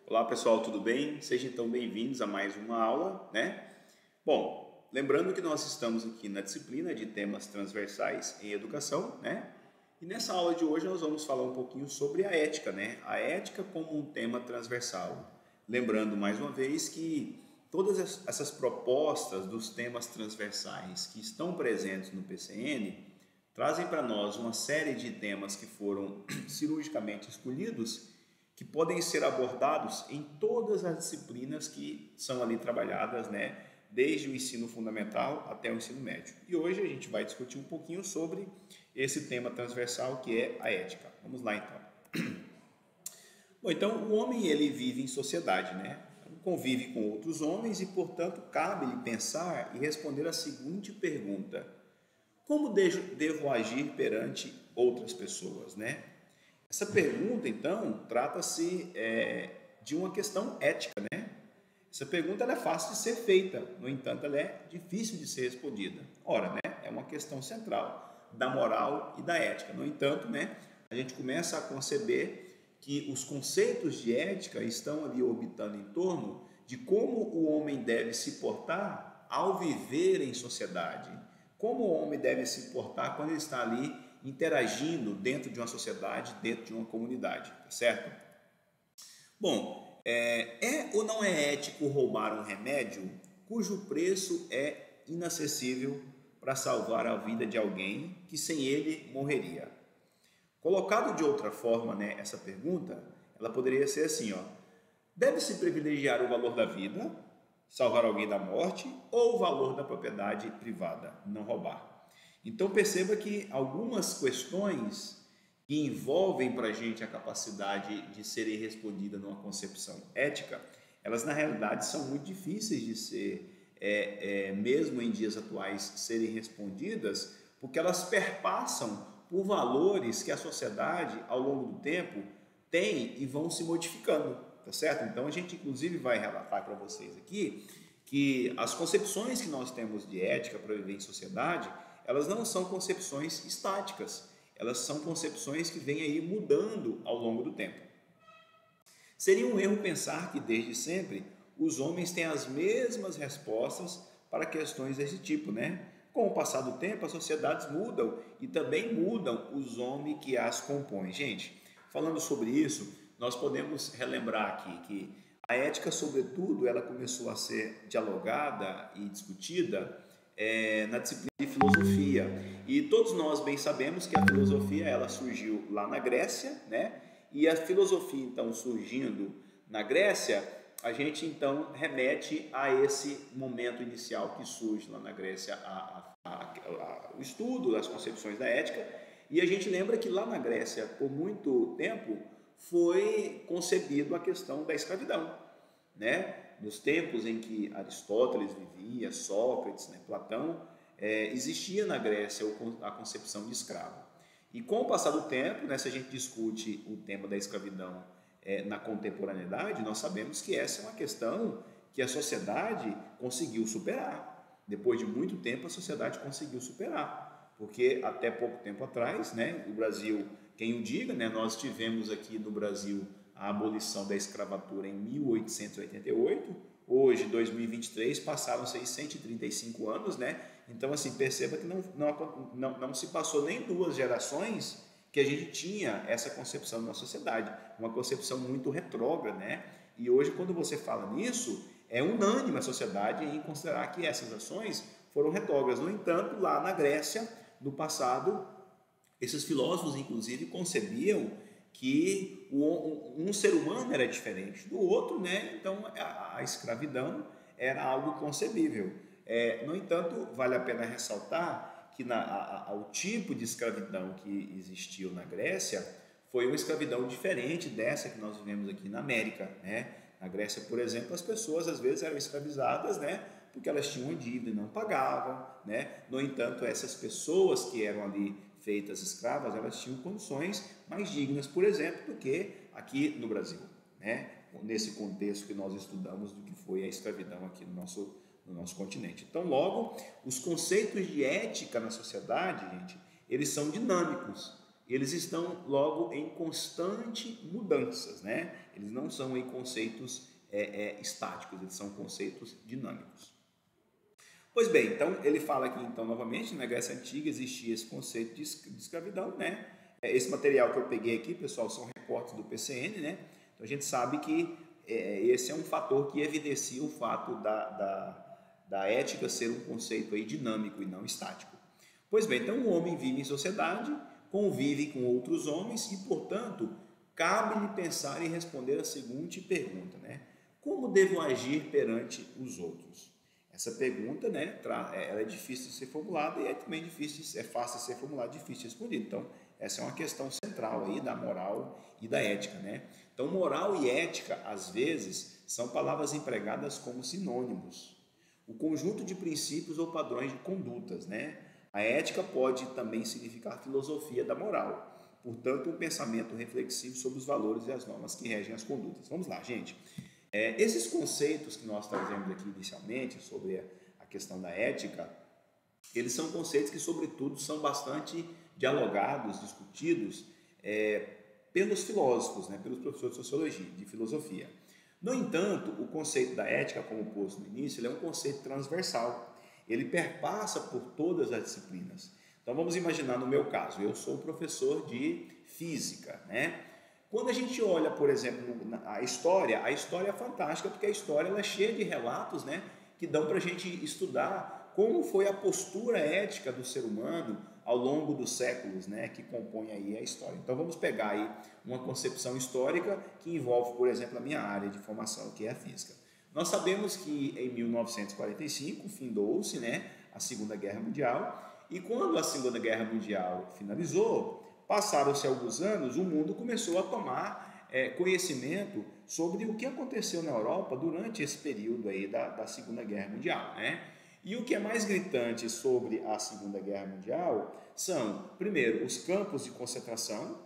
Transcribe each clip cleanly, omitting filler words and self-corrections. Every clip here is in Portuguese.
Olá pessoal, tudo bem? Sejam então bem-vindos a mais uma aula, né? Bom, lembrando que nós estamos aqui na disciplina de temas transversais em educação, né? E nessa aula de hoje nós vamos falar um pouquinho sobre a ética, né? A ética como um tema transversal. Lembrando mais uma vez que todas essas propostas dos temas transversais que estão presentes no PCN trazem para nós uma série de temas que foram cirurgicamente escolhidos que podem ser abordados em todas as disciplinas que são ali trabalhadas, né, desde o ensino fundamental até o ensino médio. E hoje a gente vai discutir um pouquinho sobre esse tema transversal que é a ética. Vamos lá então. Bom, então o homem ele vive em sociedade, né? Convive com outros homens e, portanto, cabe-lhe pensar e responder a seguinte pergunta: como devo agir perante outras pessoas, né? Essa pergunta, então, trata-se de uma questão ética, né? Essa pergunta ela é fácil de ser feita, no entanto, ela é difícil de ser respondida. Ora, né? É uma questão central da moral e da ética. No entanto, né? A gente começa a conceber que os conceitos de ética estão ali orbitando em torno de como o homem deve se portar ao viver em sociedade, como o homem deve se portar quando ele está ali interagindo dentro de uma sociedade, dentro de uma comunidade, tá certo? Bom, é ou não é ético roubar um remédio cujo preço é inacessível para salvar a vida de alguém que sem ele morreria? Colocado de outra forma, né, essa pergunta, ela poderia ser assim, ó: deve-se privilegiar o valor da vida, salvar alguém da morte, ou o valor da propriedade privada, não roubar? Então perceba que algumas questões que envolvem para a gente a capacidade de serem respondidas numa concepção ética, elas na realidade são muito difíceis de ser, mesmo em dias atuais, serem respondidas, porque elas perpassam por valores que a sociedade, ao longo do tempo, tem e vão se modificando, tá certo? Então a gente inclusive vai relatar para vocês aqui que as concepções que nós temos de ética para viver em sociedade, elas não são concepções estáticas, elas são concepções que vêm aí mudando ao longo do tempo. Seria um erro pensar que desde sempre os homens têm as mesmas respostas para questões desse tipo, né? Com o passar do tempo, as sociedades mudam e também mudam os homens que as compõem. Gente, falando sobre isso, nós podemos relembrar aqui que a ética, sobretudo, ela começou a ser dialogada e discutida na disciplina de filosofia. E todos nós bem sabemos que a filosofia ela surgiu lá na Grécia, né? E a filosofia, então, surgindo na Grécia, a gente então remete a esse momento inicial que surge lá na Grécia o estudo, as concepções da ética, e a gente lembra que lá na Grécia, por muito tempo, foi concebido a questão da escravidão, né? Nos tempos em que Aristóteles vivia, Sócrates, né, Platão, existia na Grécia a concepção de escravo. E com o passar do tempo, né, se a gente discute o tema da escravidão na contemporaneidade, nós sabemos que essa é uma questão que a sociedade conseguiu superar. Depois de muito tempo, a sociedade conseguiu superar. Porque até pouco tempo atrás, né, o Brasil, quem o diga, né, nós tivemos aqui no Brasil a abolição da escravatura em 1888, hoje, 2023, passaram-se 135 anos, né? Então, assim, perceba que não se passou nem 2 gerações que a gente tinha essa concepção na sociedade, uma concepção muito retrógrada, né? E hoje, quando você fala nisso, é unânime a sociedade em considerar que essas ações foram retrógradas. No entanto, lá na Grécia, no passado, esses filósofos, inclusive, concebiam que um ser humano era diferente do outro, né? Então a escravidão era algo concebível. No entanto, vale a pena ressaltar que o tipo de escravidão que existiu na Grécia foi uma escravidão diferente dessa que nós vivemos aqui na América, né? Na Grécia, por exemplo, as pessoas às vezes eram escravizadas, né? Porque elas tinham uma dívida e não pagavam, né? No entanto, essas pessoas que eram ali feitas escravas, elas tinham condições mais dignas, por exemplo, do que aqui no Brasil, né? Nesse contexto que nós estudamos do que foi a escravidão aqui no nosso continente. Então, logo, os conceitos de ética na sociedade, gente, eles são dinâmicos, eles estão logo em constante mudanças, né? Eles não são aí conceitos estáticos, eles são conceitos dinâmicos. Pois bem, então ele fala aqui então novamente, na Grécia Antiga existia esse conceito de escravidão, né? Esse material que eu peguei aqui, pessoal, são recortes do PCN, né? Então a gente sabe que esse é um fator que evidencia o fato da ética ser um conceito aí dinâmico e não estático. Pois bem, então o homem vive em sociedade, convive com outros homens e, portanto, cabe-lhe pensar e responder a seguinte pergunta, né? Como devo agir perante os outros? Essa pergunta, né, ela é difícil de ser formulada e é também fácil de ser formulada, difícil de responder. Então, essa é uma questão central aí da moral e da ética, né? Então, moral e ética, às vezes, são palavras empregadas como sinônimos. O conjunto de princípios ou padrões de condutas, né? A ética pode também significar filosofia da moral. Portanto, um pensamento reflexivo sobre os valores e as normas que regem as condutas. Vamos lá, gente. Esses conceitos que nós trazemos aqui inicialmente sobre a questão da ética, eles são conceitos que, sobretudo, são bastante dialogados, discutidos pelos filósofos, né, pelos professores de sociologia, de filosofia. No entanto, o conceito da ética, como posto no início, ele é um conceito transversal. Ele perpassa por todas as disciplinas. Então, vamos imaginar no meu caso, eu sou professor de física, né? Quando a gente olha, por exemplo, a história é fantástica, porque a história ela é cheia de relatos, né, que dão para a gente estudar como foi a postura ética do ser humano ao longo dos séculos, né, que compõem aí a história. Então vamos pegar aí uma concepção histórica que envolve, por exemplo, a minha área de formação, que é a física. Nós sabemos que em 1945 findou-se, né, a Segunda Guerra Mundial, e quando a Segunda Guerra Mundial finalizou, passaram-se alguns anos, o mundo começou a tomar conhecimento sobre o que aconteceu na Europa durante esse período aí da Segunda Guerra Mundial, né? E o que é mais gritante sobre a Segunda Guerra Mundial são, primeiro, os campos de concentração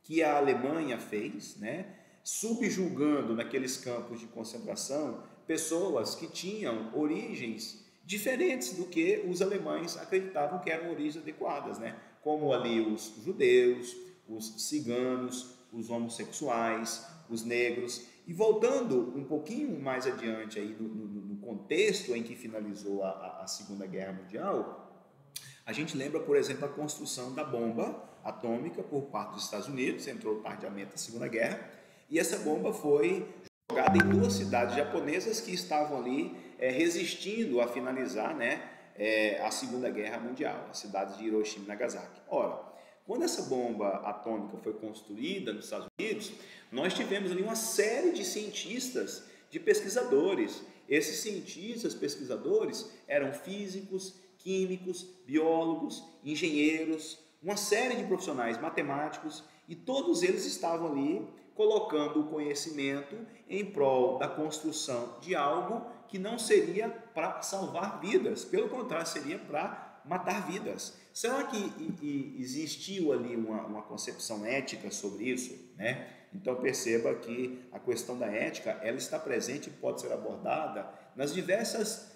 que a Alemanha fez, né? Subjugando naqueles campos de concentração pessoas que tinham origens diferentes do que os alemães acreditavam que eram origens adequadas, né? Como ali os judeus, os ciganos, os homossexuais, os negros. E voltando um pouquinho mais adiante aí no contexto em que finalizou a Segunda Guerra Mundial, a gente lembra, por exemplo, a construção da bomba atômica por parte dos Estados Unidos, entrou tardiamente na Segunda Guerra, e essa bomba foi jogada em duas cidades japonesas que estavam ali resistindo a finalizar, né, a Segunda Guerra Mundial, as cidades de Hiroshima e Nagasaki. Ora, quando essa bomba atômica foi construída nos Estados Unidos, nós tivemos ali uma série de cientistas, de pesquisadores. Esses cientistas, pesquisadores, eram físicos, químicos, biólogos, engenheiros, uma série de profissionais matemáticos, e todos eles estavam ali colocando o conhecimento em prol da construção de algo que não seria para salvar vidas, pelo contrário, seria para matar vidas. Será que existiu ali uma concepção ética sobre isso, né? Então perceba que a questão da ética ela está presente e pode ser abordada nas diversas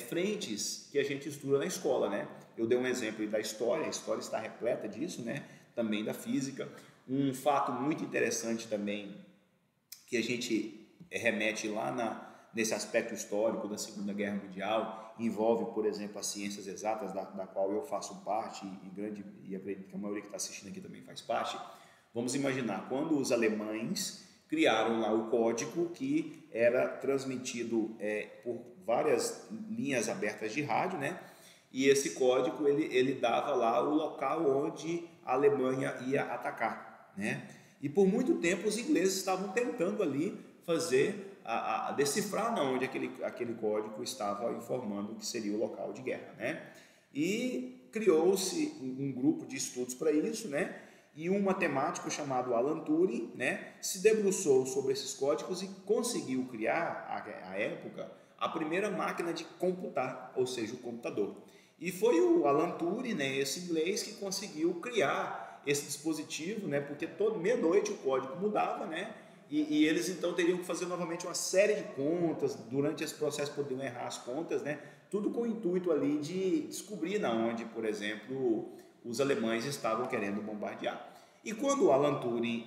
frentes que a gente estuda na escola, né? Eu dei um exemplo da história, a história está repleta disso, né? Também da física. Um fato muito interessante também que a gente remete lá nesse aspecto histórico da Segunda Guerra Mundial, envolve, por exemplo, as ciências exatas, da qual eu faço parte e acredito que a maioria que está assistindo aqui também faz parte. Vamos imaginar, quando os alemães criaram lá o código que era transmitido por várias linhas abertas de rádio, né? E esse código ele dava lá o local onde a Alemanha ia atacar, né? E por muito tempo os ingleses estavam tentando ali fazer a decifrar onde aquele código estava informando que seria o local de guerra, né? E criou-se um grupo de estudos para isso, né? E um matemático chamado Alan Turing, né, se debruçou sobre esses códigos e conseguiu criar, à época, a primeira máquina de computar, ou seja, o computador. E foi o Alan Turing, né, esse inglês, que conseguiu criar esse dispositivo, né, porque meia-noite o código mudava, né, e eles então teriam que fazer novamente uma série de contas, durante esse processo podiam errar as contas, né, tudo com o intuito ali de descobrir onde, por exemplo, os alemães estavam querendo bombardear. E quando o Alan Turing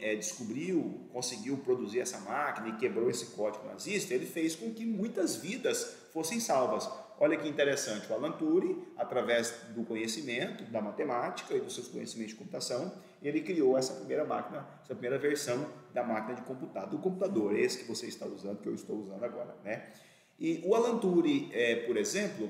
conseguiu produzir essa máquina e quebrou esse código nazista, ele fez com que muitas vidas fossem salvas. Olha que interessante, o Alan Turing, através do conhecimento, da matemática e dos seus conhecimentos de computação, ele criou essa primeira máquina, essa primeira versão da máquina de computar, do computador, esse que você está usando, que eu estou usando agora, né? E o Alan Turing, por exemplo,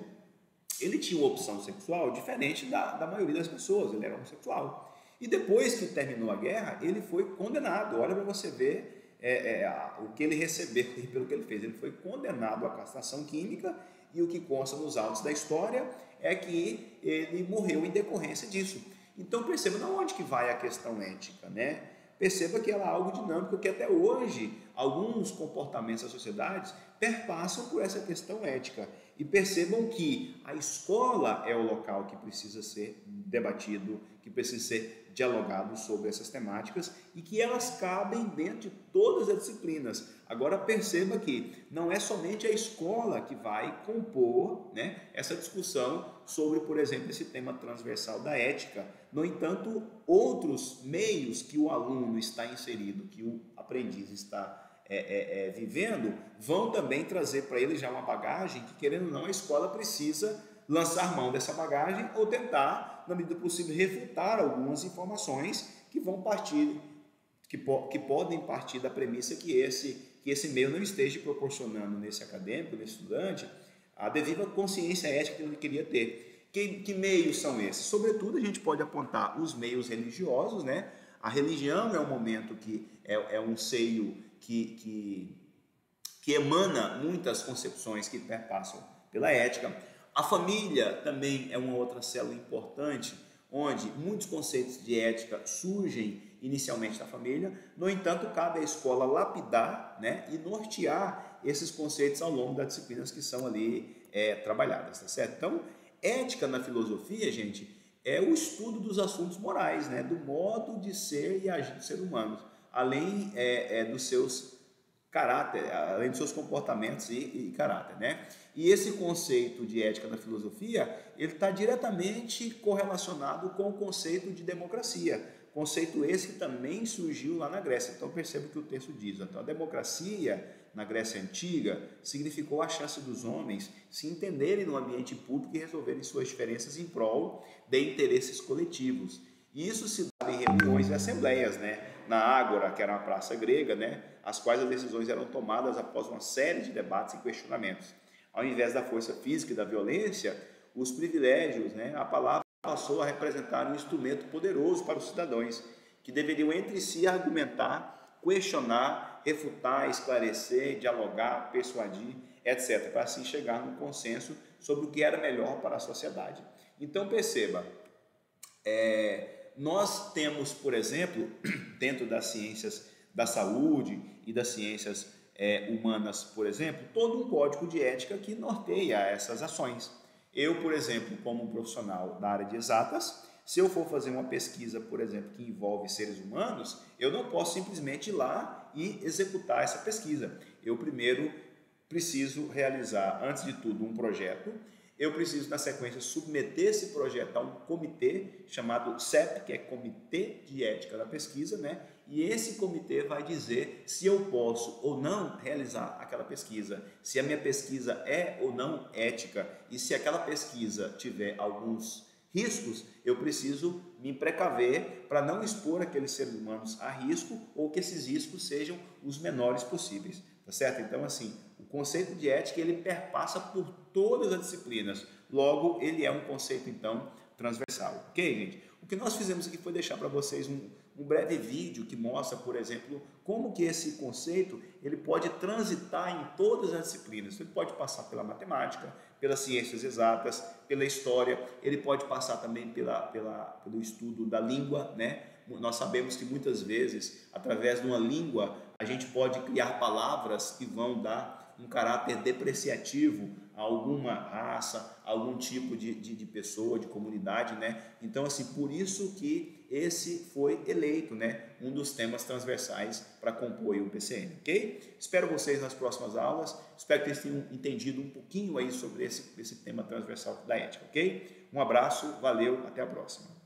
ele tinha uma opção sexual diferente da maioria das pessoas, ele era homossexual. E depois que terminou a guerra, ele foi condenado. Olha para você ver o que ele recebeu pelo que ele fez. Ele foi condenado à castração química e o que consta nos autos da história é que ele morreu em decorrência disso. Então perceba de onde que vai a questão ética, né? Perceba que ela é algo dinâmico, que até hoje alguns comportamentos da sociedade perpassam por essa questão ética. E percebam que a escola é o local que precisa ser debatido, que precisa ser dialogado sobre essas temáticas e que elas cabem dentro de todas as disciplinas. Agora perceba que não é somente a escola que vai compor, né, essa discussão sobre, por exemplo, esse tema transversal da ética. No entanto, outros meios que o aluno está inserido, que o aprendiz está vivendo, vão também trazer para ele já uma bagagem que, querendo ou não, a escola precisa lançar mão dessa bagagem ou tentar, na medida do possível, refutar algumas informações que vão partir, que podem partir da premissa que esse meio não esteja proporcionando nesse acadêmico, nesse estudante, a devida consciência ética que ele queria ter. Que meios são esses? Sobretudo, a gente pode apontar os meios religiosos, né? A religião é um momento que é um seio que emana muitas concepções que perpassam pela ética. A família também é uma outra célula importante, onde muitos conceitos de ética surgem inicialmente da família. No entanto, cabe à escola lapidar, né, e nortear esses conceitos ao longo das disciplinas que são ali trabalhadas, tá certo? Então, ética na filosofia, gente, é o estudo dos assuntos morais, né, do modo de ser e agir do ser humano, além dos seus caráter, além dos seus comportamentos e caráter, né? E esse conceito de ética na filosofia, ele está diretamente correlacionado com o conceito de democracia, conceito esse que também surgiu lá na Grécia. Então perceba o que o texto diz. Então, a democracia na Grécia Antiga significou a chance dos homens se entenderem no ambiente público e resolverem suas diferenças em prol de interesses coletivos. E isso se dava em reuniões e assembleias, né? Na Ágora, que era uma praça grega, né? As quais as decisões eram tomadas após uma série de debates e questionamentos. Ao invés da força física e da violência, os privilégios, né? A palavra passou a representar um instrumento poderoso para os cidadãos, que deveriam entre si argumentar, questionar, refutar, esclarecer, dialogar, persuadir, etc., para assim chegar num consenso sobre o que era melhor para a sociedade. Então perceba, nós temos, por exemplo, dentro das ciências da saúde e das ciências humanas, por exemplo, todo um código de ética que norteia essas ações. Eu, por exemplo, como profissional da área de exatas, se eu for fazer uma pesquisa, por exemplo, que envolve seres humanos, eu não posso simplesmente ir lá e executar essa pesquisa. Eu primeiro preciso realizar, antes de tudo, um projeto. Eu preciso, na sequência, submeter esse projeto a um comitê chamado CEP, que é Comitê de Ética da Pesquisa, né? E esse comitê vai dizer se eu posso ou não realizar aquela pesquisa, se a minha pesquisa é ou não ética, e se aquela pesquisa tiver alguns riscos, eu preciso me precaver para não expor aqueles seres humanos a risco ou que esses riscos sejam os menores possíveis, tá certo? Então, assim, o conceito de ética, ele perpassa por todas as disciplinas, logo ele é um conceito, então, transversal, ok, gente? O que nós fizemos aqui foi deixar para vocês um breve vídeo que mostra, por exemplo, como que esse conceito ele pode transitar em todas as disciplinas. Ele pode passar pela matemática, pelas ciências exatas, pela história, ele pode passar também pelo estudo da língua, né? Nós sabemos que muitas vezes, através de uma língua, a gente pode criar palavras que vão dar um caráter depreciativo a alguma raça, a algum tipo de pessoa, de comunidade, né? Então, assim, por isso que esse foi eleito, né, um dos temas transversais para compor o PCN, ok? Espero vocês nas próximas aulas, espero que vocês tenham entendido um pouquinho aí sobre esse tema transversal da ética, ok? Um abraço, valeu, até a próxima.